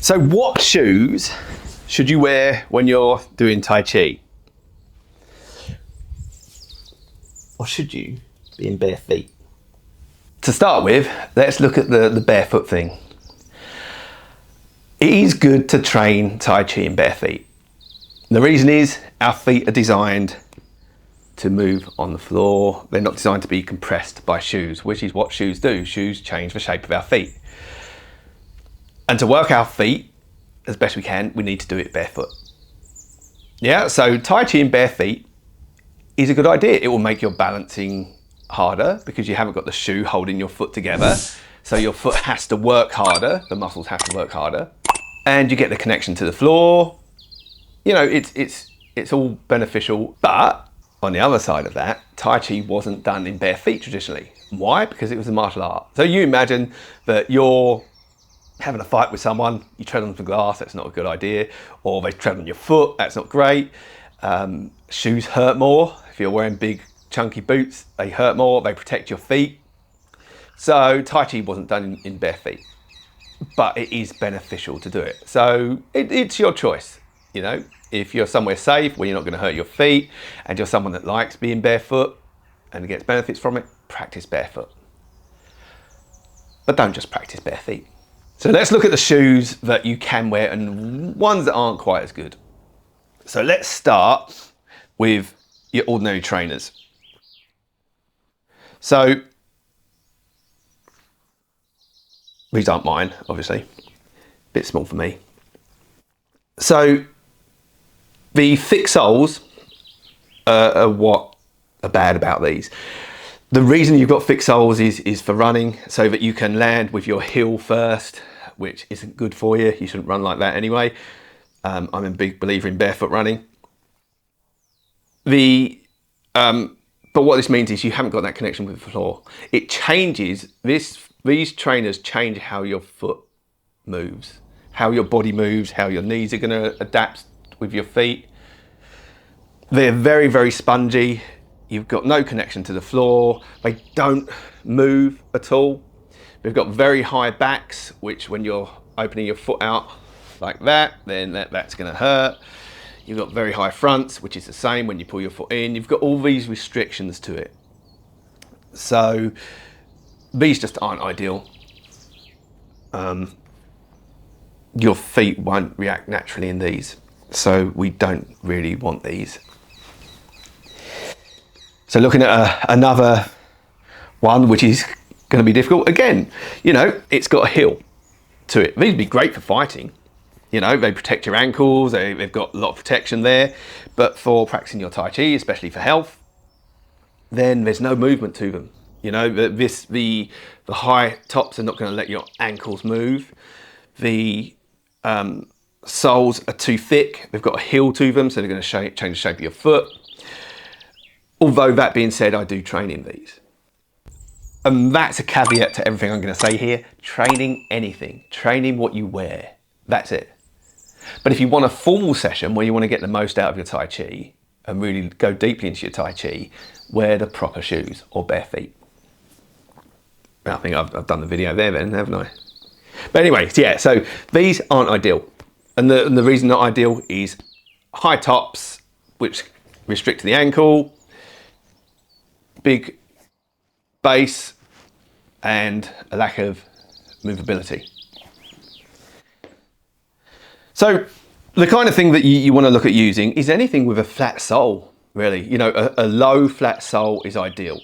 So what shoes should you wear when you're doing Tai Chi? Or should you be in bare feet? To start with, let's look at the barefoot thing. It is good to train Tai Chi in bare feet. The reason is our feet are designed to move on the floor. They're not designed to be compressed by shoes, which is what shoes do. Shoes change the shape of our feet. And to work our feet as best we can, we need to do it barefoot. Yeah, so Tai Chi in bare feet is a good idea. It will make your balancing harder because you haven't got the shoe holding your foot together. So your foot has to work harder, the muscles have to work harder, and you get the connection to the floor. You know, it's all beneficial, but on the other side of that, Tai Chi wasn't done in bare feet traditionally. Why? Because it was a martial art. So you imagine that you're having a fight with someone, you tread on some glass, that's not a good idea, or they tread on your foot, that's not great. Shoes hurt more. If you're wearing big chunky boots, they hurt more, they protect your feet. So Tai Chi wasn't done in bare feet, but it is beneficial to do it. So it's your choice, you know. If you're somewhere safe where you're not going to hurt your feet and you're someone that likes being barefoot and gets benefits from it, practice barefoot. But don't just practice bare feet. So let's look at the shoes that you can wear and ones that aren't quite as good. So let's start with your ordinary trainers. So these aren't mine, obviously. A bit small for me. So the thick soles are what are bad about these. The reason you've got thick soles is for running, so that you can land with your heel first, which isn't good for you. You shouldn't run like that anyway. I'm a big believer in barefoot running. But what this means is you haven't got that connection with the floor. It changes, these trainers change how your foot moves, how your body moves, how your knees are gonna adapt with your feet. They're very, very spongy. You've got no connection to the floor. They don't move at all. They've got very high backs, which when you're opening your foot out like that, then that's gonna hurt. You've got very high fronts, which is the same when you pull your foot in. You've got all these restrictions to it. So these just aren't ideal. Your feet won't react naturally in these. So we don't really want these. So looking at another one, which is going to be difficult. Again, you know, it's got a heel to it. These would be great for fighting. You know, they protect your ankles, they've got a lot of protection there. But for practicing your Tai Chi, especially for health, then there's no movement to them. You know, the high tops are not going to let your ankles move. The soles are too thick. They've got a heel to them, so they're going to change the shape of your foot. Although that being said, I do train in these. And that's a caveat to everything I'm going to say here. Training anything, training what you wear. That's it. But if you want a formal session where you want to get the most out of your Tai Chi and really go deeply into your Tai Chi, wear the proper shoes or bare feet. I think I've done the video there then, haven't I? But anyway, yeah, so these aren't ideal. And the reason not ideal is high tops, which restrict the ankle, big base, and a lack of movability. So the kind of thing that you want to look at using is anything with a flat sole, really. You know, a low flat sole is ideal.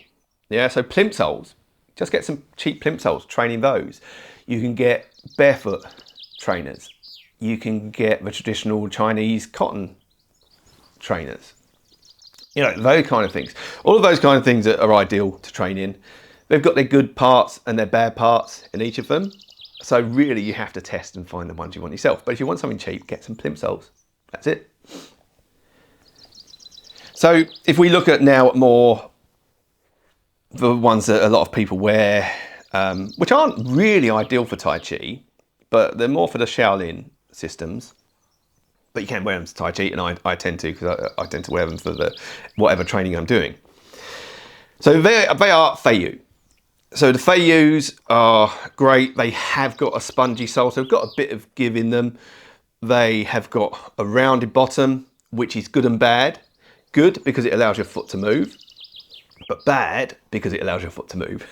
Yeah, so plimp soles, just get some cheap plimp soles, training those. You can get barefoot trainers. You can get the traditional Chinese cotton trainers. You know, those kind of things. All of those kind of things are ideal to train in. They've got their good parts and their bad parts in each of them. So really you have to test and find the ones you want yourself. But if you want something cheap, get some plimp soles. That's it. So if we look at now more the ones that a lot of people wear, which aren't really ideal for Tai Chi, but they're more for the Shaolin systems. But you can wear them to Tai Chi, and I tend to, because I tend to wear them for whatever training I'm doing. So they are Feiyu. So the Feiyus are great. They have got a spongy sole, so they've got a bit of give in them. They have got a rounded bottom, which is good and bad. Good because it allows your foot to move, but bad because it allows your foot to move.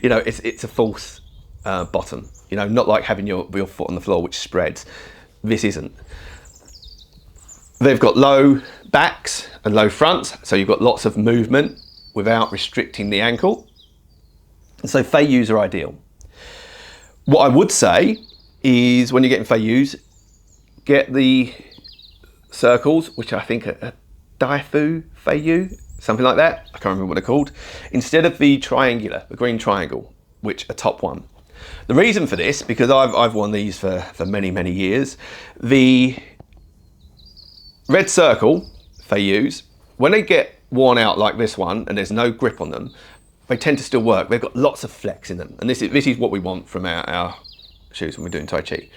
You know, it's a false bottom. You know, not like having your foot on the floor, which spreads. This isn't. They've got low backs and low fronts, so you've got lots of movement without restricting the ankle. So Feiyus are ideal. What I would say is when you're getting Feiyus, get the circles, which I think are Daifu Feiyu, something like that. I can't remember what they're called. Instead of the triangular, the green triangle, which are top one. The reason for this, because I've worn these for many, many years, the red circle Feiyus, when they get worn out like this one and there's no grip on them, they tend to still work. They've got lots of flex in them. And this is what we want from our shoes when we're doing Tai Chi.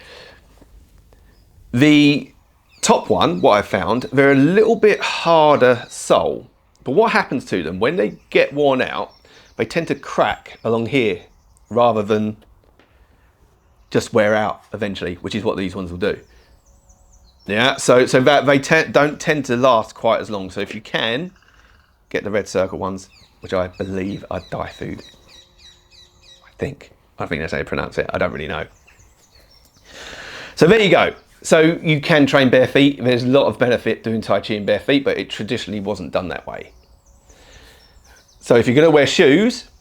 The top one, what I've found, they're a little bit harder sole. But what happens to them, when they get worn out, they tend to crack along here rather than just wear out eventually, which is what these ones will do. Yeah, so that they don't tend to last quite as long. So if you can, get the red circle ones, which I believe are Daifu. I think that's how you pronounce it. I don't really know. So there you go. So you can train bare feet. There's a lot of benefit doing Tai Chi in bare feet, but it traditionally wasn't done that way. So if you're going to wear shoes,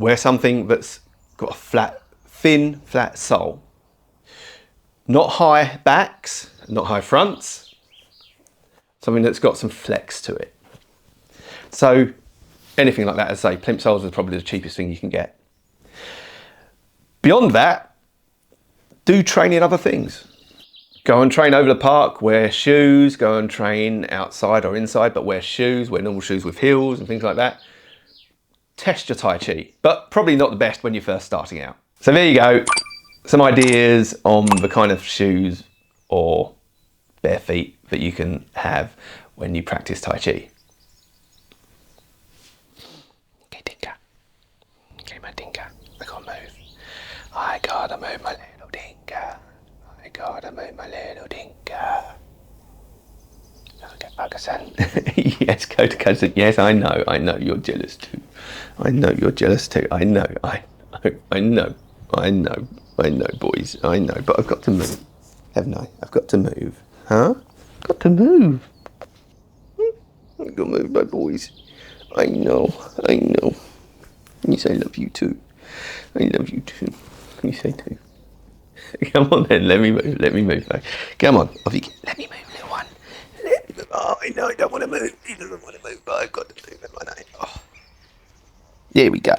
wear something that's got a thin, flat sole. Not high backs, not high fronts. Something that's got some flex to it. So anything like that, as I say, plimp soles is probably the cheapest thing you can get. Beyond that, do train in other things. Go and train over the park, wear shoes, go and train outside or inside, but wear shoes, wear normal shoes with heels and things like that. Test your Tai Chi, but probably not the best when you're first starting out. So there you go, some ideas on the kind of shoes or bare feet that you can have when you practice Tai Chi. Okay, Tinker. Okay, my Tinker, I gotta move. I gotta move my little Tinker. I gotta move my little Tinker. Okay, Ferguson. Yes, go to Ferguson. Yes, I know, you're jealous too. I know you're jealous too. I know, boys. I know, but I've got to move, haven't I? I've got to move. Huh? Got to move. I've got to move, my boys. I know. Yes, I love you too. I love you too. You say too. Come on then, let me move. Come on, off you get. Let me move, little one. Oh, I know, I don't want to move. He doesn't want to move, but I've got to move him, I know. Oh. There we go.